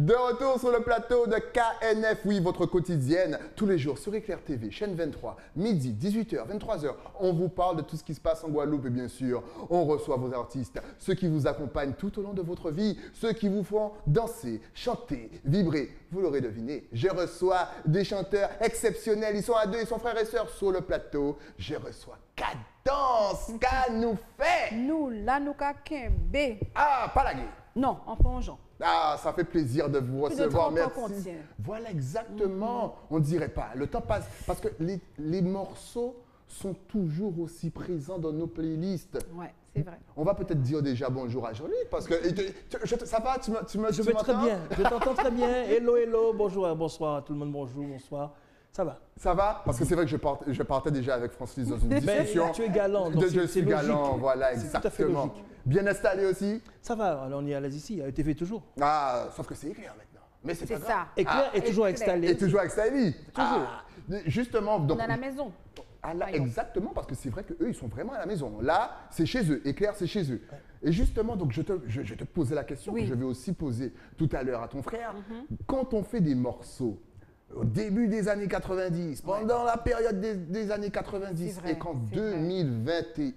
De retour sur le plateau de KNF, oui, votre quotidienne, tous les jours sur Éclair TV, chaîne 23, midi, 18h, 23h. On vous parle de tout ce qui se passe en Guadeloupe et bien sûr, on reçoit vos artistes, ceux qui vous accompagnent tout au long de votre vie, ceux qui vous font danser, chanter, vibrer. Vous l'aurez deviné, je reçois des chanteurs exceptionnels, ils sont à deux, ils sont frères et sœurs sur le plateau. Je reçois Cadence, qu'a nous fait. Nous, là, nous, Kembe. Ah, pas la gueule. Non, en plongeant. Ah, ça fait plaisir de vous Plus de recevoir, 30 ans qu'on merci. tient. Voilà, exactement. On ne dirait pas. Le temps passe parce que les morceaux sont toujours aussi présents dans nos playlists. Ouais, c'est vrai. On va peut-être dire déjà bonjour à Jean-Luc parce que ça va, Je vais très bien, je t'entends très bien. Hello, hello, bonjour, bonsoir à tout le monde, bonjour, bonsoir. Ça va. Ça va? Parce que c'est vrai que je partais déjà avec Francis dans une discussion. Tu es galant, donc Je suis galant, logique. voilà, C'est tout à fait exactement. logique. Bien installé aussi? Ça va, alors on est à l'Asie ici, à ETV toujours. Ah, sauf que c'est éclair maintenant. Mais c'est pas C'est grave. ça. Éclair est toujours Éclair. installé. Et toujours avec Stylie? Toujours. Justement, donc. On est à la maison. Ah là, Voyons. exactement, parce que c'est vrai qu'eux, ils sont vraiment à la maison. Là, c'est chez eux. Éclair, c'est chez eux. Et justement, donc, je te posais la question Oui. que je vais aussi poser tout à l'heure à ton frère. Quand on fait des morceaux, au début des années 90, pendant la période des années 90, C'est vrai, et qu'en c'est vrai. 2021,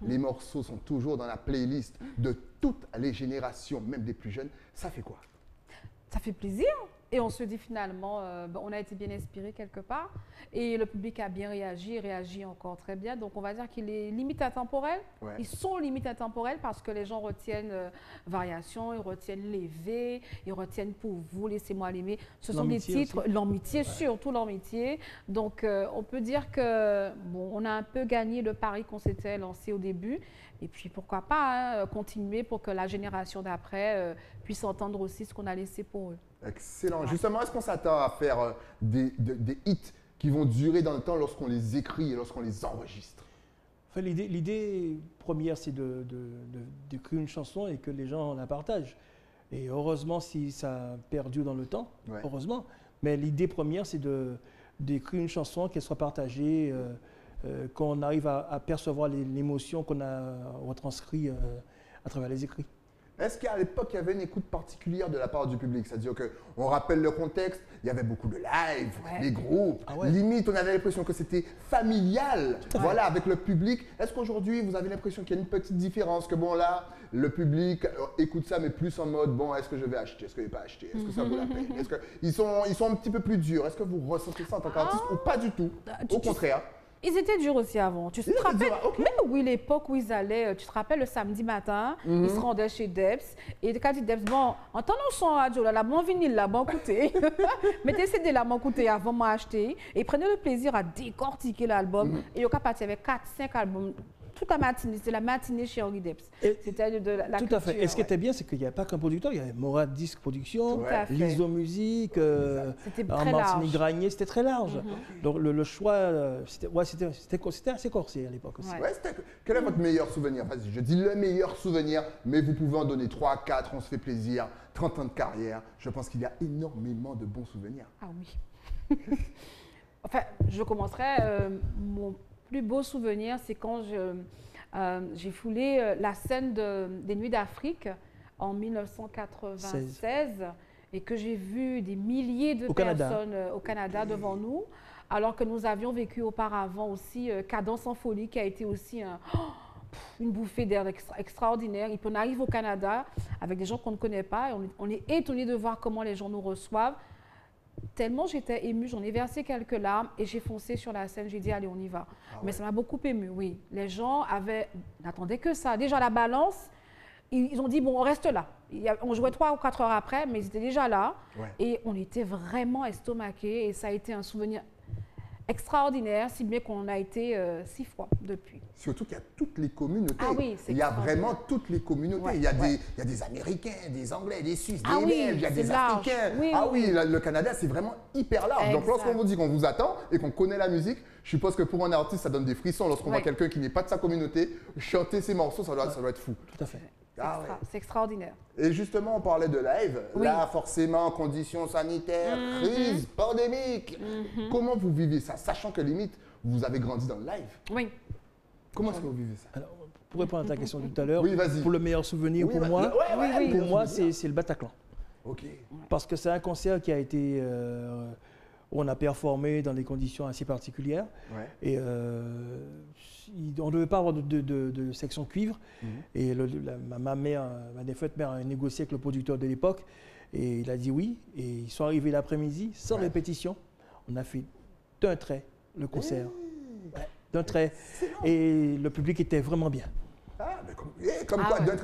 les morceaux sont toujours dans la playlist de toutes les générations, même des plus jeunes, ça fait quoi? Ça fait plaisir. Et on se dit finalement, on a été bien inspiré quelque part. Et le public a bien réagi, réagit encore très bien. Donc on va dire qu'il est limite intemporel. Ouais. Ils sont limite intemporels parce que les gens retiennent Variation, ils retiennent Lévé, ils retiennent Pour vous, Laissez-moi l'aimer. Ce sont des L'amitié titres, aussi. l'amitié, surtout l'amitié. Donc on peut dire que bon, on a un peu gagné le pari qu'on s'était lancé au début. Et puis pourquoi pas continuer pour que la génération d'après puisse entendre aussi ce qu'on a laissé pour eux. Excellent. Justement, est-ce qu'on s'attend à faire des hits qui vont durer dans le temps lorsqu'on les écrit et lorsqu'on les enregistre? Enfin, l'idée première, c'est d'écrire une chanson et que les gens la partagent. Et heureusement, si ça perdure dans le temps, Ouais. heureusement. Mais l'idée première, c'est d'écrire une chanson, qu'elle soit partagée, qu'on arrive à percevoir l'émotion qu'on a retranscrit à travers les écrits. Est-ce qu'à l'époque, il y avait une écoute particulière de la part du public? C'est-à-dire qu'on rappelle le contexte, il y avait beaucoup de live, Ouais. des groupes. Ah ouais. Limite, on avait l'impression que c'était familial, voilà, avec le public. Est-ce qu'aujourd'hui, vous avez l'impression qu'il y a une petite différence? Que bon, là, le public écoute ça, mais plus en mode, bon, est-ce que je vais acheter? Est-ce que je vais pas acheter? Est-ce que ça vaut la peine? Est-ce qu'ils sont un petit peu plus durs? Est-ce que vous ressentez ça en tant qu'artiste ou pas du tout? Au contraire. Ils étaient durs aussi avant. Tu te Ils étaient rappelles, durs, ok. même oui, l'époque où ils allaient, tu te rappelles le samedi matin, ils se rendaient chez Debs. Et quand ils disaient, Debs, bon, entendons son radio, là, la bon vinyle, là, bon écouter. Mettez CD là, bon écouter avant de m'acheter. Et prenez le plaisir à décortiquer l'album. Et il y a parti avec 4-5 albums. Toute la matinée, c'était la matinée chez Henri Debs. Et- C'était de la Tout à fait. Et ce qui ouais. était bien, c'est qu'il n'y avait pas qu'un producteur, il y avait Morad Disc Production, Tout à fait. Liso Musique, C'était en très Martinique large. Granier, c'était très large. Donc le choix, c'était assez corsé à l'époque aussi. Ouais. Ouais, quel est votre meilleur souvenir? Vas-y, je dis le meilleur souvenir, mais vous pouvez en donner 3, 4, on se fait plaisir. 30 ans de carrière, je pense qu'il y a énormément de bons souvenirs. Ah oui. Enfin, je commencerai. Mon plus beau souvenir, c'est quand j'ai foulé la scène des Nuits d'Afrique en 1996 et que j'ai vu des milliers de Au Canada. personnes au Canada devant nous, alors que nous avions vécu auparavant aussi Cadence en folie, qui a été aussi une bouffée d'air extraordinaire. Et puis on arrive au Canada avec des gens qu'on ne connaît pas et on est étonné de voir comment les gens nous reçoivent. Tellement j'étais émue, j'en ai versé quelques larmes et j'ai foncé sur la scène, j'ai dit allez on y va. Mais ça m'a beaucoup émue, oui. Les gens n'attendaient que ça. Déjà la balance, ils ont dit bon on reste là. On jouait 3 ou 4 heures après, mais ils étaient déjà là. Ouais. Et on était vraiment estomaqués et ça a été un souvenir extraordinaire, si bien qu'on a été 6 fois depuis. Surtout qu'il y a toutes les communautés. Ah oui, c'est il y a extraordinaire. vraiment toutes les communautés. Ouais, il, y a ouais. il y a des Américains, des Anglais, des Suisses, Ah des oui, Belges, il y a c'est des large. Africains. Oui, ah oui, oui, le Canada, c'est vraiment hyper large. Donc Exact. lorsqu'on vous dit qu'on vous attend et qu'on connaît la musique, je suppose que pour un artiste, ça donne des frissons lorsqu'on voit Ouais. quelqu'un qui n'est pas de sa communauté chanter ses morceaux, ça doit être fou. Tout à fait. Ah ouais. C'est extraordinaire. Et justement, on parlait de live. Oui. Là, forcément, conditions sanitaires, crise, pandémique. Comment vous vivez ça? Sachant que limite, vous avez grandi dans le live. Oui. Comment est-ce que vous vivez ça? Alors, pour répondre à ta question tout à l'heure, Oui, vas-y. pour le meilleur souvenir Oui, pour bah, moi, ouais, oui, le pour meilleur moi souvenir. c'est le Bataclan. Ok. Parce que c'est un concert qui a été... où on a performé dans des conditions assez particulières. Ouais. Et on ne devait pas avoir de section cuivre. Et ma défunte mère a négocié avec le producteur de l'époque. Et il a dit oui. Et ils sont arrivés l'après-midi, sans répétition. On a fait d'un trait le concert. Ouais, d'un trait. Et le public était vraiment bien. Ah, mais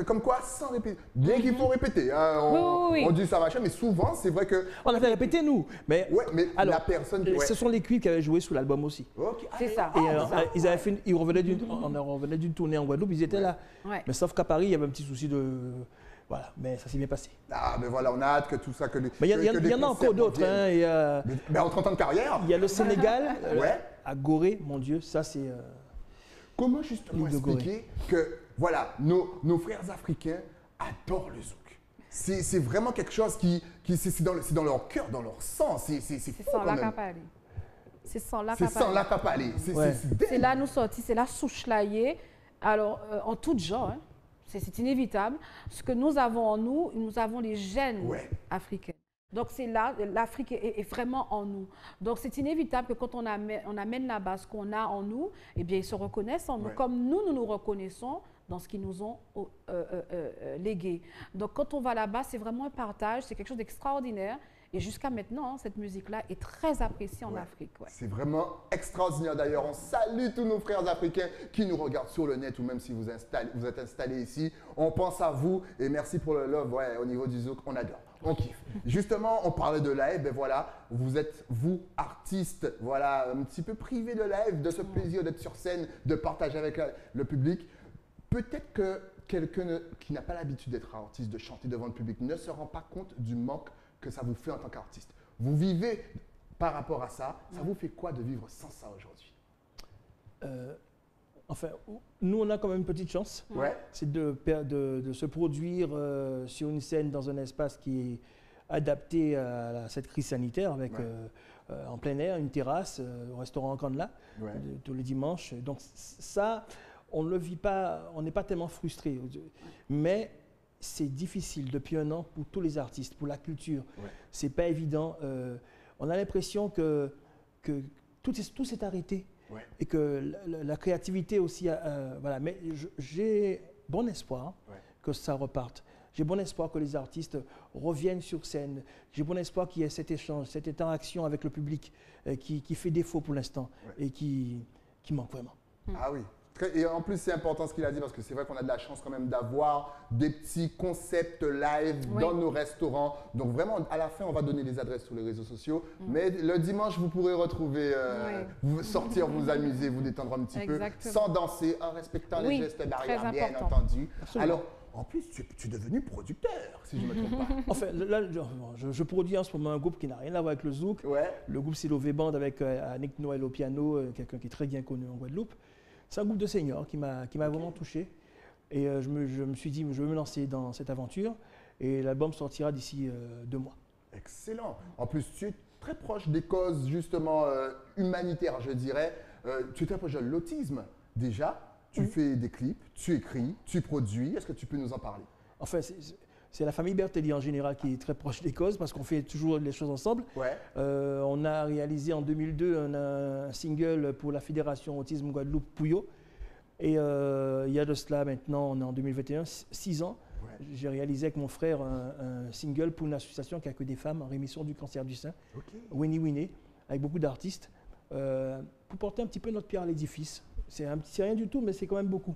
comme quoi, sans répéter. Bien qu'il faut répéter. Hein, on dit ça machin, mais souvent, c'est vrai que. On avait répété, nous. Mais, alors, la personne. Ce sont les cuivres qui avaient joué sous l'album aussi. Okay. C'est ça. Et ils revenaient d'une tournée en Guadeloupe, ils étaient là. Ouais. Mais sauf qu'à Paris, il y avait un petit souci de. Voilà, mais ça s'est bien passé. Ah, mais voilà, on a hâte que tout ça. Mais il y en a encore d'autres. Hein, mais en 30 ans de carrière. Il y a le Sénégal, à Gorée, mon Dieu, ça c'est. Comment justement expliquer que voilà, nos frères africains adorent le zouk. C'est vraiment quelque chose qui c'est dans leur cœur, dans leur sang. C'est sans l'accaparer. C'est sans l'accaparer. C'est là nous sortis, c'est là souchlaillé. Alors en tout genre, hein, c'est inévitable. Ce que nous avons en nous, nous avons les gènes africains. Donc c'est là, l'Afrique est vraiment en nous. Donc c'est inévitable que quand on amène là-bas ce qu'on a en nous, eh bien ils se reconnaissent en nous, comme nous nous reconnaissons dans ce qu'ils nous ont légué. Donc quand on va là-bas, c'est vraiment un partage, c'est quelque chose d'extraordinaire. Et jusqu'à maintenant, cette musique-là est très appréciée en Afrique. Ouais. C'est vraiment extraordinaire d'ailleurs. On salue tous nos frères africains qui nous regardent sur le net ou même si vous êtes installés ici. On pense à vous et merci pour le love. Ouais, au niveau du zouk, on adore. On kiffe. Justement, on parlait de live, ben voilà, vous êtes, vous, artistes, voilà, un petit peu privé de live, de ce plaisir d'être sur scène, de partager avec le public. Peut-être que quelqu'un qui n'a pas l'habitude d'être artiste, de chanter devant le public, ne se rend pas compte du manque que ça vous fait en tant qu'artiste. Vous vivez par rapport à ça. Ça vous fait quoi de vivre sans ça aujourd'hui? Enfin, nous, on a quand même une petite chance. C'est de se produire sur une scène dans un espace qui est adapté à cette crise sanitaire, avec en plein air, une terrasse, au restaurant Candelas, tous les dimanches. Donc ça, on ne le vit pas, on n'est pas tellement frustré. Mais c'est difficile depuis un an pour tous les artistes, pour la culture. C'est pas évident. On a l'impression que tout s'est arrêté. Et que la créativité aussi, voilà. Mais j'ai bon espoir que ça reparte. J'ai bon espoir que les artistes reviennent sur scène. J'ai bon espoir qu'il y ait cet échange, cette interaction avec le public qui fait défaut pour l'instant et qui manque vraiment. Ah oui. Et en plus, c'est important ce qu'il a dit parce que c'est vrai qu'on a de la chance quand même d'avoir des petits concepts live dans nos restaurants. Donc vraiment, à la fin, on va donner les adresses sur les réseaux sociaux. Mais le dimanche, vous pourrez retrouver, sortir, vous amuser, vous détendre un petit peu, sans danser, en respectant les gestes barrières, bien entendu. Absolument. Alors, en plus, tu es devenu producteur, si je ne me trompe pas. Enfin, là, je produis en ce moment un groupe qui n'a rien à voir avec le zouk. Le groupe Silové Band avec Annick Noël au piano, quelqu'un qui est très bien connu en Guadeloupe. C'est un groupe de seniors qui m'a vraiment touché. Et je me suis dit, je vais me lancer dans cette aventure. Et l'album sortira d'ici 2 mois. Excellent. En plus, tu es très proche des causes, justement, humanitaires, je dirais. Tu es très proche de l'autisme, déjà. Tu fais des clips, tu écris, tu produis. Est-ce que tu peux nous en parler? Enfin, c'est la famille Bertelli en général qui est très proche des causes parce qu'on fait toujours les choses ensemble. On a réalisé en 2002 un single pour la Fédération Autisme Guadeloupe Pouillot. Et il y a de cela maintenant, on est en 2021, 6 ans. J'ai réalisé avec mon frère un single pour une association qui accueille des femmes en rémission du cancer du sein, Winnie Winnie, avec beaucoup d'artistes, pour porter un petit peu notre pierre à l'édifice. C'est rien du tout, mais c'est quand même beaucoup,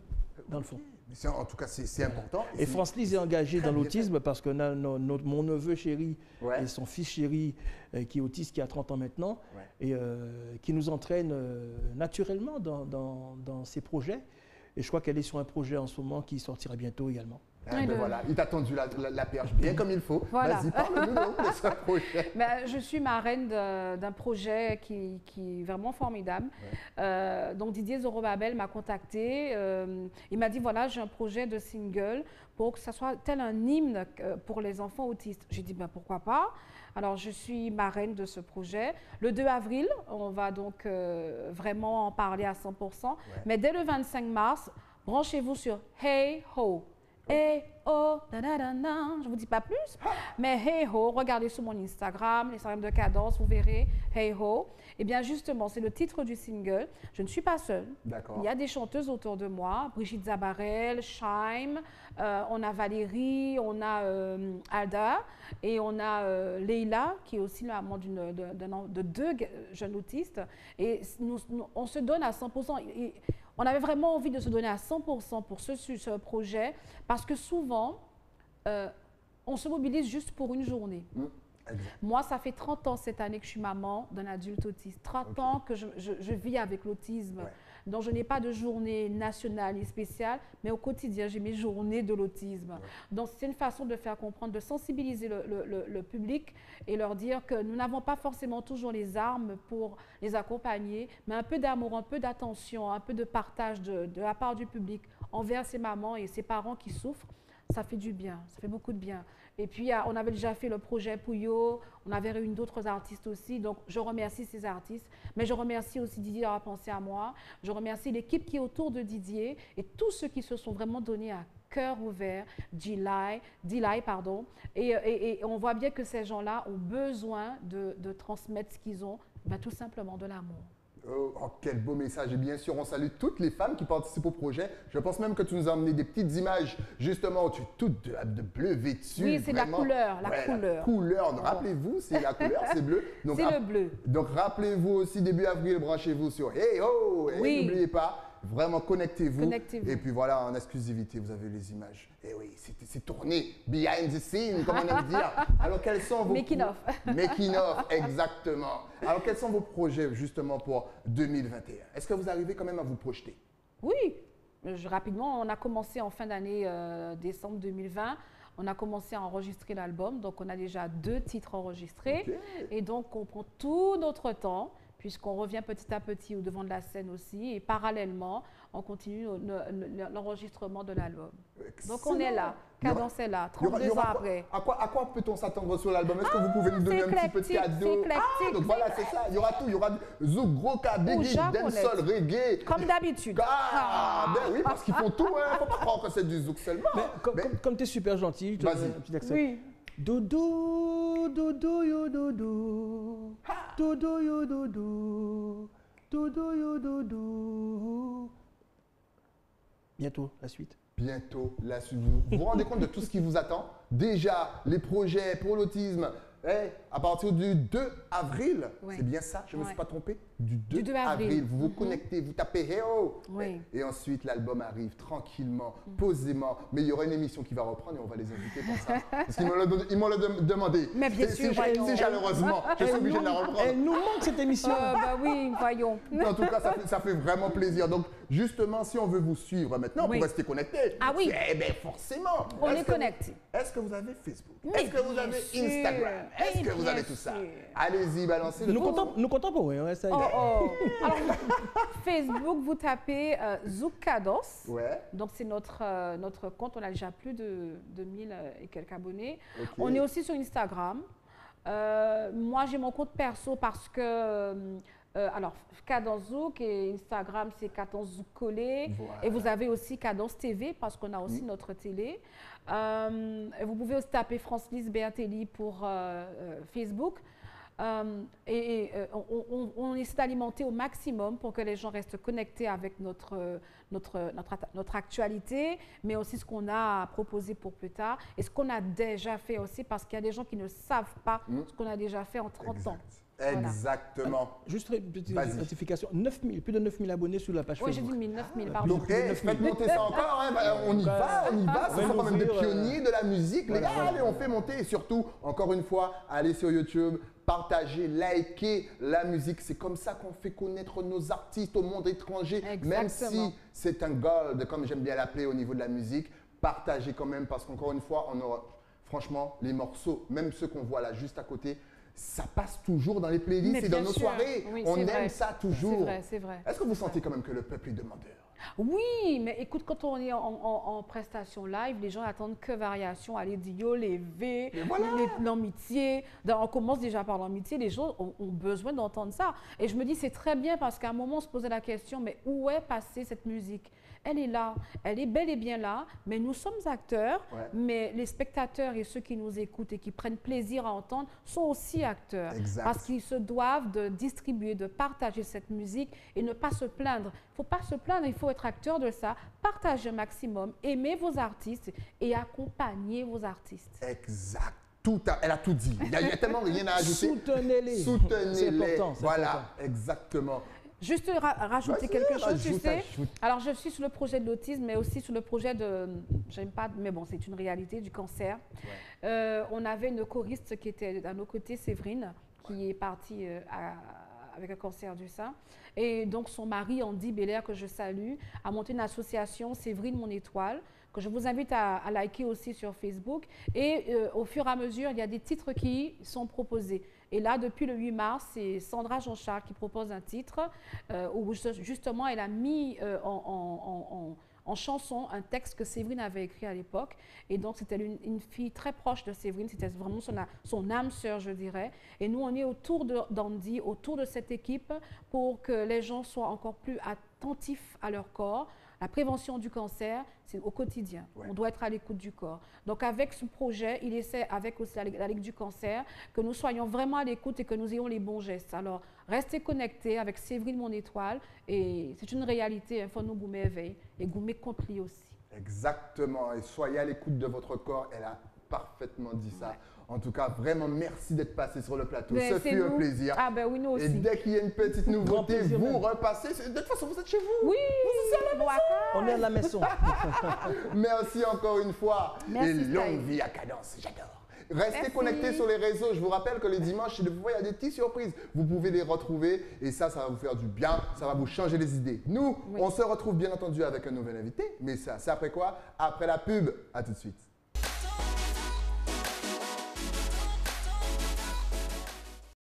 dans le fond. En tout cas, c'est important. Et France Lise est engagée dans l'autisme parce que mon neveu chéri et son fils chéri, qui est autiste, qui a 30 ans maintenant, et qui nous entraîne naturellement dans ses projets. Et je crois qu'elle est sur un projet en ce moment qui sortira bientôt également. Voilà, il t'a tendu la perche bien comme il faut. Voilà. Vas-y, parle-nous de ce projet. Je suis marraine d'un projet qui est vraiment formidable. Donc Didier Zorobabel m'a contacté. Il m'a dit, voilà, j'ai un projet de single pour que ça soit tel un hymne pour les enfants autistes. J'ai dit, pourquoi pas. Alors, je suis marraine de ce projet. Le 2 avril, on va donc vraiment en parler à 100%. Mais dès le 25 mars, branchez-vous sur Hey Ho. Hey ho, je ne vous dis pas plus, mais Hey ho, regardez sur mon Instagram, l'Instagram de Cadence, vous verrez Hey ho. Eh bien justement, c'est le titre du single. Je ne suis pas seule. D'accord. Il y a des chanteuses autour de moi, Brigitte Zabarel, Shaim, on a Valérie, on a Alda et on a Leila qui est aussi la maman de deux jeunes autistes. Et on se donne à 100%. On avait vraiment envie de se donner à 100% pour ce projet parce que souvent, on se mobilise juste pour une journée. Moi, ça fait 30 ans cette année que je suis maman d'un adulte autiste. 30 ans que je vis avec l'autisme. Ouais. Donc, je n'ai pas de journée nationale et spéciale, mais au quotidien, j'ai mes journées de l'autisme. Ouais. Donc, c'est une façon de faire comprendre, de sensibiliser le public et leur dire que nous n'avons pas forcément toujours les armes pour les accompagner, mais un peu d'amour, un peu d'attention, un peu de partage de la part du public envers ces mamans et ces parents qui souffrent. Ça fait du bien, ça fait beaucoup de bien. Et puis, on avait déjà fait le projet Pouillot, on avait réuni d'autres artistes aussi. Donc, je remercie ces artistes, mais je remercie aussi Didier d'avoir pensé à moi. Je remercie l'équipe qui est autour de Didier et tous ceux qui se sont vraiment donnés à cœur ouvert, Dilay, pardon. Et on voit bien que ces gens-là ont besoin de transmettre ce qu'ils ont, ben, tout simplement de l'amour. Oh, quel beau message. Et bien sûr, on salue toutes les femmes qui participent au projet. Je pense même que tu nous as amené des petites images, justement, où tu es toute de bleu vêtue. Oui, c'est la couleur, la couleur. Rappelez-vous, c'est la couleur, c'est bleu. C'est le bleu. Donc, rappelez-vous aussi, début avril, branchez-vous sur Hey Ho. Et n'oubliez pas, vraiment, connectez-vous. Et puis voilà, en exclusivité, vous avez les images. Et oui, c'est tourné behind the scene, comme on aime dire. Alors, quels sont vos... Making of. Making of, exactement. Alors, quels sont vos projets, justement, pour 2021? Est-ce que vous arrivez quand même à vous projeter? Oui. Rapidement, on a commencé en fin d'année, décembre 2020. On a commencé à enregistrer l'album. Donc, on a déjà 2 titres enregistrés. Okay. Et donc, on prend tout notre temps, puisqu'on revient petit à petit au devant de la scène aussi. Et parallèlement, on continue l'enregistrement de l'album. Donc, on est là. Cadence est là, 32 ans après. À quoi peut-on s'attendre sur l'album? Est-ce que vous pouvez nous donner un petit peu de cadeau? Donc voilà, c'est ça. Il y aura tout. Il y aura zouk, gros biggie, dancehall, reggae. Comme d'habitude. Ben oui, parce qu'ils font tout. Il ne faut pas croire que c'est du zouk seulement. Comme tu es super gentil, je te donne un petit accent. Oui. Doudou, doudou, yo doudou. Doudou, yo doudou. Doudou, yo doudou. Bientôt, la suite. Bientôt, la suite. Vous vous rendez compte de tout ce qui vous attend? Déjà, les projets pour l'autisme, à partir du 2 avril, c'est bien ça, je ne me suis pas trompé? Du 2 avril, vous vous connectez, vous tapez Hey Ho. Et ensuite, l'album arrive tranquillement, posément. Mais il y aura une émission qui va reprendre et on va les inviter pour ça. Parce qu'ils m'ont demandé. Mais bien sûr, c'est chaleureusement, je suis obligé de la reprendre. Elle nous manque cette émission. Bah oui, voyons. En tout cas, ça fait vraiment plaisir. Donc, justement, si on veut vous suivre maintenant, pour rester connecté, eh bien forcément. On est connecté. Est-ce que vous avez Facebook? Est-ce que vous avez Instagram? Est-ce que vous avez tout ça? Allez-y, balancez le tour. Nous comptons pour rien, ça. Alors, Facebook, vous tapez Zouk Cadence. Ouais. Donc, c'est notre compte. On a déjà plus de 1000 et quelques abonnés. Okay. On est aussi sur Instagram. Moi, j'ai mon compte perso parce que... alors, Cadence Zouk et Instagram, c'est Cadence Zouk collé. Voilà. Et vous avez aussi Cadence TV parce qu'on a aussi notre télé. Vous pouvez aussi taper France-Lise Bertelli pour Facebook. On essaie d'alimenter au maximum pour que les gens restent connectés avec notre actualité, mais aussi ce qu'on a proposé pour plus tard et ce qu'on a déjà fait aussi parce qu'il y a des gens qui ne savent pas ce qu'on a déjà fait en 30 ans. Exactement. Juste une petite rectification. 9000, plus de 9000 abonnés sur la page Facebook. Oui, j'ai dit 9000, pardon. Donc, faites monter ça encore. On y va. Ce sont quand même des pionniers de la musique. Les gars, allez, on fait monter. Et surtout, encore une fois, allez sur YouTube, partagez, likez la musique. C'est comme ça qu'on fait connaître nos artistes au monde étranger. Exactement. Même si c'est un gold, comme j'aime bien l'appeler au niveau de la musique, partagez quand même parce qu'encore une fois, on aura, franchement, les morceaux, même ceux qu'on voit là juste à côté, ça passe toujours dans les playlists et dans nos soirées. Oui, on aime ça toujours. C'est vrai. Est-ce que vous sentez quand même que le peuple est demandeur? Oui, mais écoute, quand on est en prestation live, les gens attendent que variation, aller dire les V, l'amitié. On commence déjà par l'amitié, les gens ont besoin d'entendre ça. Et je me dis, c'est très bien parce qu'à un moment, on se posait la question, mais où est passée cette musique? Elle est là, elle est bel et bien là, mais nous sommes acteurs, mais les spectateurs et ceux qui nous écoutent et qui prennent plaisir à entendre sont aussi acteurs. Exact. Parce qu'ils se doivent de distribuer, de partager cette musique et ne pas se plaindre. Il ne faut pas se plaindre, il faut être acteur de ça, partager un maximum, aimer vos artistes et accompagner vos artistes. Exact. Elle a tout dit. Il y a tellement rien à ajouter. Soutenez-les. Soutenez-les. C'est important. Voilà, important. exactement. Juste rajouter quelque chose, tu sais. Ajoute. Alors, je suis sur le projet de l'autisme, mais aussi sur le projet de, j'aime pas, mais bon, c'est une réalité, du cancer. On avait une choriste qui était à nos côtés, Séverine, qui est partie avec un cancer du sein. Et donc, son mari, Andy Belair, que je salue, a monté une association, Séverine Mon Étoile, que je vous invite à liker aussi sur Facebook. Et au fur et à mesure, il y a des titres qui sont proposés. Et là, depuis le 8 mars, c'est Sandra Jean-Charles qui propose un titre où justement, elle a mis en chanson un texte que Séverine avait écrit à l'époque. Et donc, c'était une fille très proche de Séverine. C'était vraiment son âme sœur, je dirais. Et nous, on est autour d'Andy, autour de cette équipe pour que les gens soient encore plus attentifs à leur corps. La prévention du cancer, c'est au quotidien. On doit être à l'écoute du corps. Donc, avec ce projet, il essaie, avec aussi la Ligue du cancer, que nous soyons vraiment à l'écoute et que nous ayons les bons gestes. Alors, restez connectés avec Séverine Mon Étoile. Et c'est une réalité. Il faut nous goumer éveil et goumer contre lui aussi. Exactement. Et soyez à l'écoute de votre corps. Elle a parfaitement dit ça. En tout cas, vraiment, merci d'être passé sur le plateau. Ce fut un plaisir. Ah ben oui, nous aussi. Et dès qu'il y a une petite nouveauté, vous repassez. De toute façon, vous êtes chez vous. Oui, on est à la maison. Merci encore une fois. Merci, et longue vie à Cadence. J'adore. Restez connectés sur les réseaux. Je vous rappelle que les dimanches, chez Devois, il y a des petites surprises. Vous pouvez les retrouver et ça va vous faire du bien. Ça va vous changer les idées. Nous, on se retrouve bien entendu avec un nouvel invité. Mais ça, c'est après quoi? Après la pub. À tout de suite.